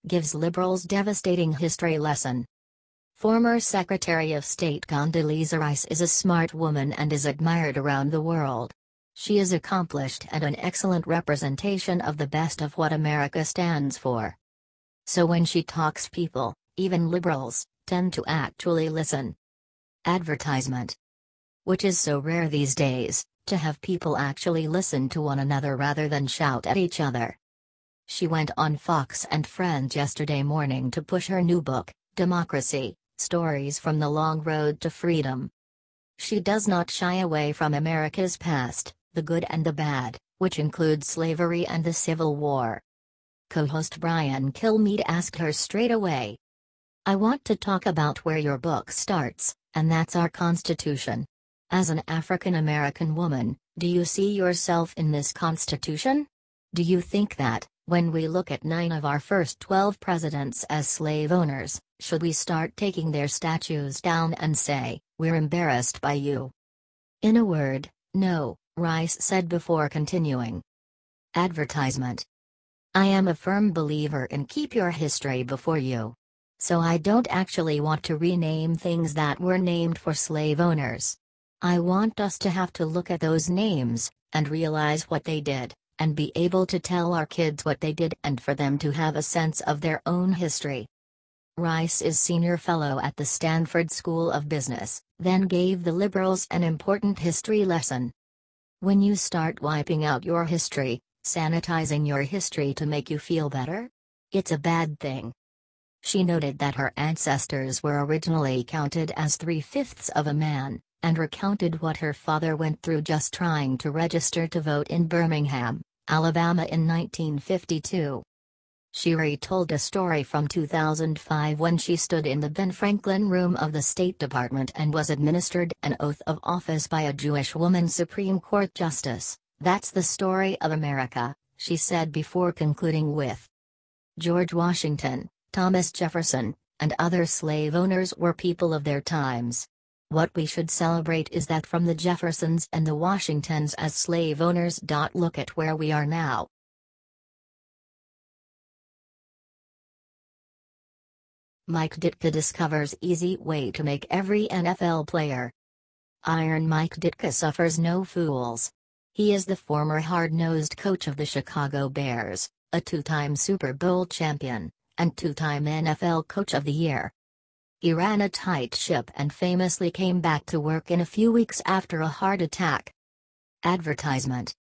gives liberals devastating history lesson. Former Secretary of State Condoleezza Rice is a smart woman and is admired around the world. She is accomplished and an excellent representation of the best of what America stands for. So when she talks, people, even liberals, tend to actually listen. Advertisement. Which is so rare these days, to have people actually listen to one another rather than shout at each other. She went on Fox and Friends yesterday morning to push her new book, Democracy: Stories from the Long Road to Freedom. She does not shy away from America's past, the good and the bad, which includes slavery and the Civil War. Co-host Brian Kilmeade asked her straight away, "I want to talk about where your book starts, and that's our Constitution. As an African American woman, do you see yourself in this Constitution? Do you think that, when we look at 9 of our first 12 presidents as slave owners, should we start taking their statues down and say, 'We're embarrassed by you'?" In a word, no, Rice said before continuing. Advertisement. I am a firm believer in keep your history before you. So I don't actually want to rename things that were named for slave owners. I want us to have to look at those names, and realize what they did, and be able to tell our kids what they did and for them to have a sense of their own history. Rice is senior fellow at the Stanford School of Business, then gave the liberals an important history lesson. When you start wiping out your history, sanitizing your history to make you feel better, it's a bad thing. She noted that her ancestors were originally counted as 3/5 of a man, and recounted what her father went through just trying to register to vote in Birmingham, Alabama in 1952. She retold a story from 2005 when she stood in the Ben Franklin room of the State Department and was administered an oath of office by a Jewish woman Supreme Court Justice. "That's the story of America," she said before concluding with, "George Washington, Thomas Jefferson, and other slave owners were people of their times. What we should celebrate is that from the Jeffersons and the Washingtons as slave owners. Look at where we are now." Mike Ditka discovers easy way to make every NFL player. Iron Mike Ditka suffers no fools. He is the former hard-nosed coach of the Chicago Bears, a 2-time Super Bowl champion, and 2-time NFL Coach of the Year. He ran a tight ship and famously came back to work in a few weeks after a heart attack. Advertisement.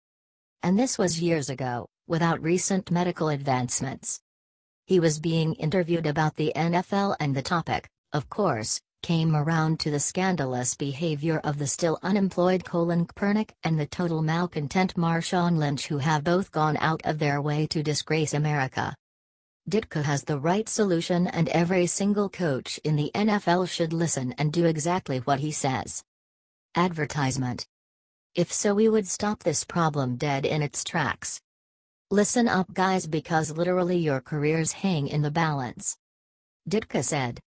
And this was years ago, without recent medical advancements. He was being interviewed about the NFL and the topic, of course, came around to the scandalous behavior of the still unemployed Colin Kaepernick and the total malcontent Marshawn Lynch, who have both gone out of their way to disgrace America. Ditka has the right solution, and every single coach in the NFL should listen and do exactly what he says. Advertisement. If so, we would stop this problem dead in its tracks. Listen up, guys, because literally your careers hang in the balance. Ditka said.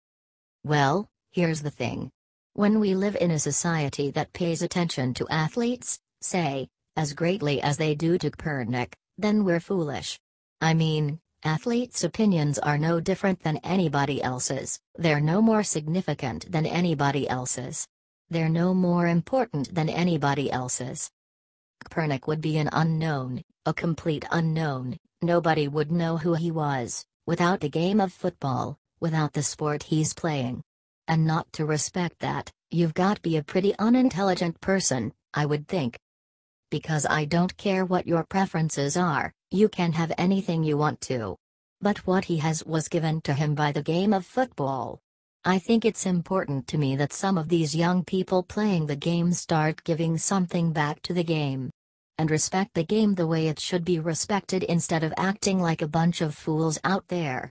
Well, here's the thing. When we live in a society that pays attention to athletes, say, as greatly as they do to Kaepernick, then we're foolish. I mean, athletes' opinions are no different than anybody else's, they're no more significant than anybody else's. They're no more important than anybody else's. Kaepernick would be an unknown, a complete unknown. Nobody would know who he was, without the game of football, without the sport he's playing. And not to respect that, you've got to be a pretty unintelligent person, I would think. Because I don't care what your preferences are, you can have anything you want to. But what he has was given to him by the game of football. I think it's important to me that some of these young people playing the game start giving something back to the game. And respect the game the way it should be respected instead of acting like a bunch of fools out there.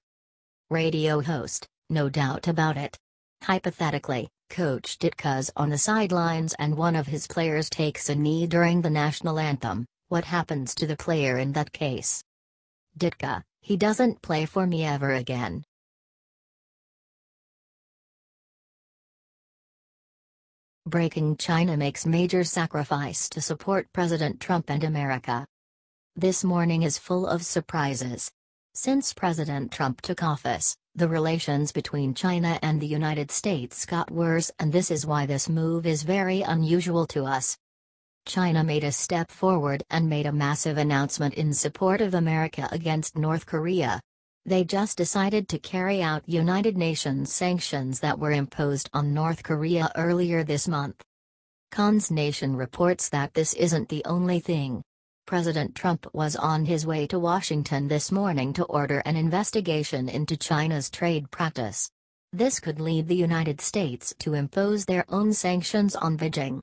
Radio host, no doubt about it. Hypothetically, Coach Ditka's on the sidelines and one of his players takes a knee during the national anthem. What happens to the player in that case? Ditka, he doesn't play for me ever again. Breaking: China makes major sacrifice to support President Trump and America. This morning is full of surprises. Since President Trump took office, the relations between China and the United States got worse, and this is why this move is very unusual to us. China made a step forward and made a massive announcement in support of America against North Korea. They just decided to carry out United Nations sanctions that were imposed on North Korea earlier this month. Con's Nation reports that this isn't the only thing. President Trump was on his way to Washington this morning to order an investigation into China's trade practice. This could lead the United States to impose their own sanctions on Beijing.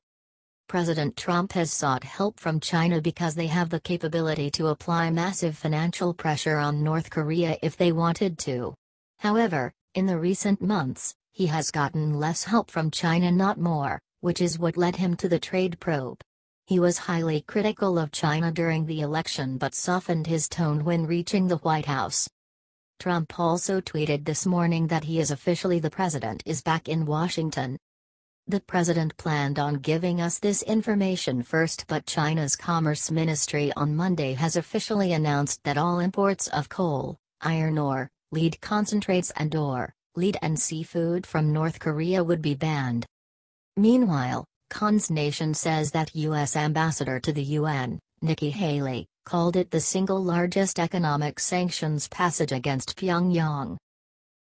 President Trump has sought help from China because they have the capability to apply massive financial pressure on North Korea if they wanted to. However, in the recent months, he has gotten less help from China, not more, which is what led him to the trade probe. He was highly critical of China during the election but softened his tone when reaching the White House. Trump also tweeted this morning that he is officially the president is back in Washington. The president planned on giving us this information first, but China's Commerce Ministry on Monday has officially announced that all imports of coal, iron ore, lead concentrates and lead and seafood from North Korea would be banned. Meanwhile, Con's Nation says that U.S. Ambassador to the UN, Nikki Haley, called it the single largest economic sanctions passage against Pyongyang.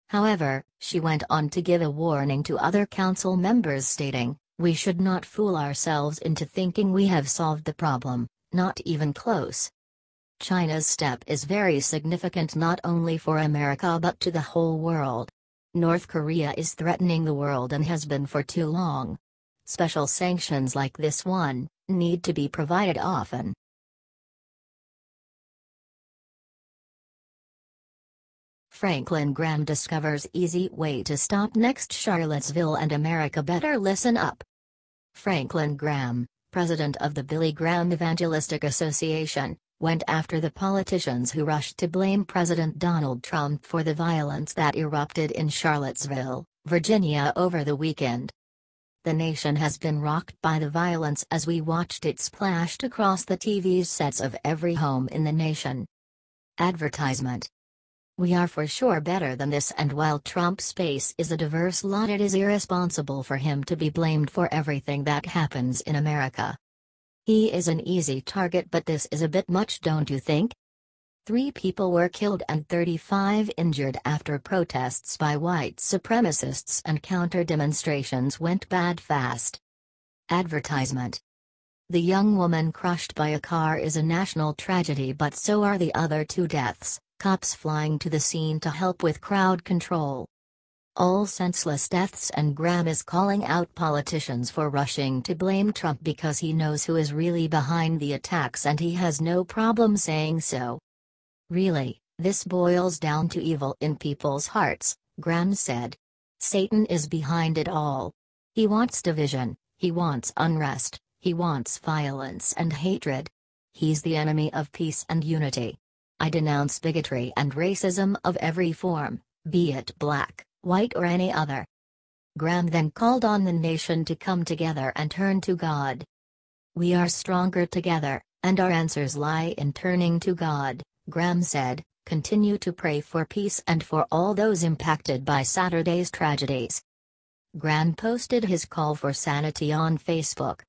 However, she went on to give a warning to other council members, stating, "We should not fool ourselves into thinking we have solved the problem, not even close." China's step is very significant not only for America but to the whole world. North Korea is threatening the world and has been for too long. Special sanctions like this one need to be provided often. Franklin Graham discovers easy way to stop next Charlottesville and America better listen up. Franklin Graham, president of the Billy Graham Evangelistic Association, went after the politicians who rushed to blame President Donald Trump for the violence that erupted in Charlottesville, Virginia over the weekend. The nation has been rocked by the violence as we watched it splashed across the TV sets of every home in the nation. Advertisement. We are for sure better than this, and while Trump's base is a diverse lot, it is irresponsible for him to be blamed for everything that happens in America. He is an easy target, but this is a bit much, don't you think? 3 people were killed and 35 injured after protests by white supremacists and counter-demonstrations went bad fast. Advertisement. The young woman crushed by a car is a national tragedy, but so are the other 2 deaths, cops flying to the scene to help with crowd control. All senseless deaths, and Graham is calling out politicians for rushing to blame Trump because he knows who is really behind the attacks and he has no problem saying so. Really, this boils down to evil in people's hearts, Graham said. Satan is behind it all. He wants division, he wants unrest, he wants violence and hatred. He's the enemy of peace and unity. I denounce bigotry and racism of every form, be it black, white or any other. Graham then called on the nation to come together and turn to God. We are stronger together, and our answers lie in turning to God, Graham said. Continue to pray for peace and for all those impacted by Saturday's tragedies. Graham posted his call for sanity on Facebook.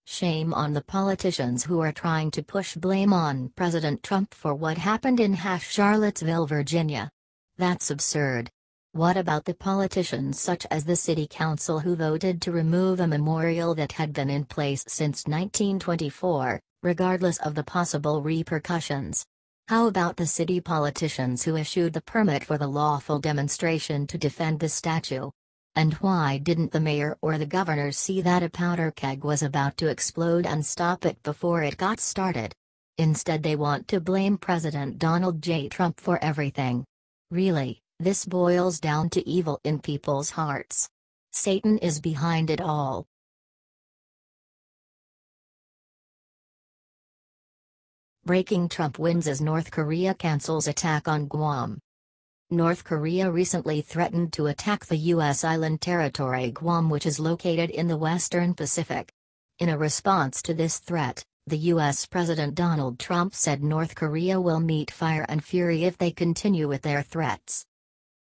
Shame on the politicians who are trying to push blame on President Trump for what happened in Charlottesville, Virginia. That's absurd. What about the politicians such as the city council who voted to remove a memorial that had been in place since 1924, regardless of the possible repercussions? How about the city politicians who issued the permit for the lawful demonstration to defend the statue? And why didn't the mayor or the governor see that a powder keg was about to explode and stop it before it got started? Instead, they want to blame President Donald J. Trump for everything. Really, this boils down to evil in people's hearts. Satan is behind it all. Breaking: Trump wins as North Korea cancels attack on Guam. North Korea recently threatened to attack the U.S. island territory Guam, which is located in the western Pacific. In a response to this threat, The U.S. President Donald Trump said North Korea will meet fire and fury if they continue with their threats.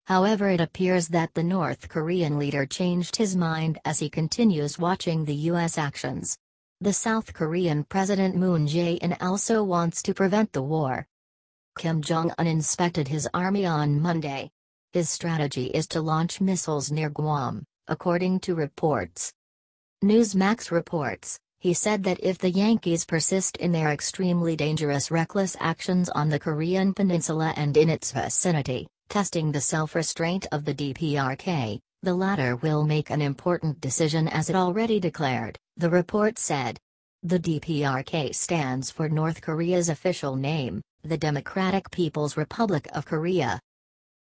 However, it appears that the North Korean leader changed his mind as he continues watching the U.S. actions. The South Korean President Moon Jae-in also wants to prevent the war. Kim Jong-un inspected his army on Monday. His strategy is to launch missiles near Guam, according to reports. Newsmax reports, he said that if the Yankees persist in their extremely dangerous reckless actions on the Korean peninsula and in its vicinity, testing the self-restraint of the DPRK, the latter will make an important decision as it already declared, the report said. The DPRK stands for North Korea's official name, the Democratic People's Republic of Korea.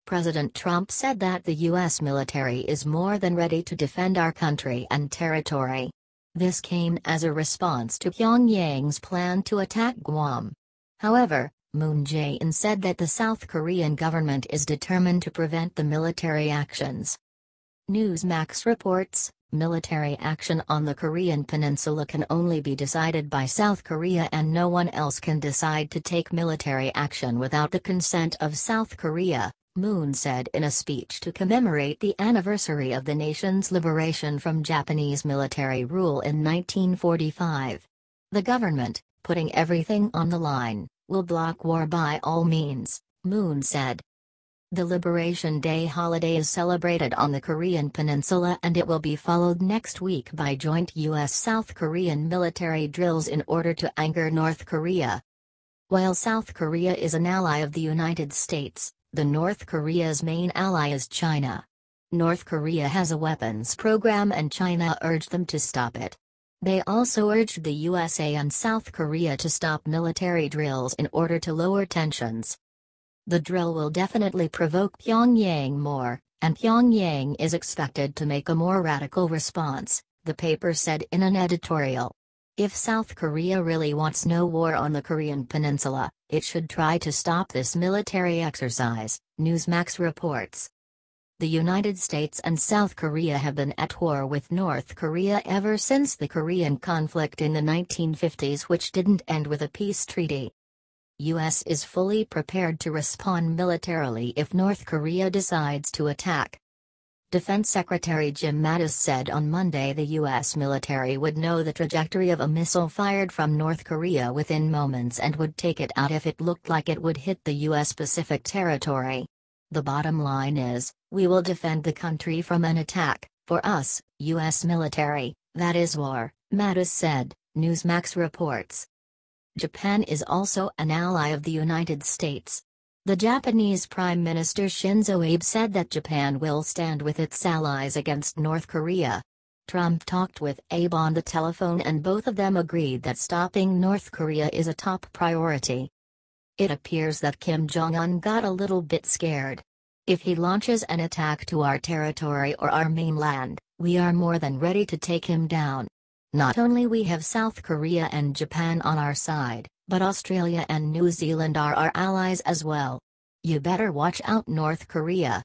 President Trump said that the U.S. military is more than ready to defend our country and territory. This came as a response to Pyongyang's plan to attack Guam. However, Moon Jae-in said that the South Korean government is determined to prevent the military actions. Newsmax reports, military action on the Korean peninsula can only be decided by South Korea and no one else can decide to take military action without the consent of South Korea, Moon said in a speech to commemorate the anniversary of the nation's liberation from Japanese military rule in 1945. The government, putting everything on the line, will block war by all means, Moon said. The Liberation Day holiday is celebrated on the Korean peninsula and it will be followed next week by joint U.S.-South Korean military drills in order to anger North Korea. While South Korea is an ally of the United States, the North Korea's main ally is China. North Korea has a weapons program and China urged them to stop it. They also urged the USA and South Korea to stop military drills in order to lower tensions. The drill will definitely provoke Pyongyang more, and Pyongyang is expected to make a more radical response, the paper said in an editorial. If South Korea really wants no war on the Korean peninsula, it should try to stop this military exercise, Newsmax reports. The United States and South Korea have been at war with North Korea ever since the Korean conflict in the 1950s, which didn't end with a peace treaty. U.S. is fully prepared to respond militarily if North Korea decides to attack. Defense Secretary Jim Mattis said on Monday the U.S. military would know the trajectory of a missile fired from North Korea within moments and would take it out if it looked like it would hit the U.S. Pacific territory. The bottom line is, we will defend the country from an attack. For us, U.S. military, that is war, Mattis said, Newsmax reports. Japan is also an ally of the United States. The Japanese Prime Minister Shinzo Abe said that Japan will stand with its allies against North Korea. Trump talked with Abe on the telephone and both of them agreed that stopping North Korea is a top priority. It appears that Kim Jong-un got a little bit scared. If he launches an attack to our territory or our mainland, we are more than ready to take him down. Not only we have South Korea and Japan on our side, but Australia and New Zealand are our allies as well. You better watch out, North Korea.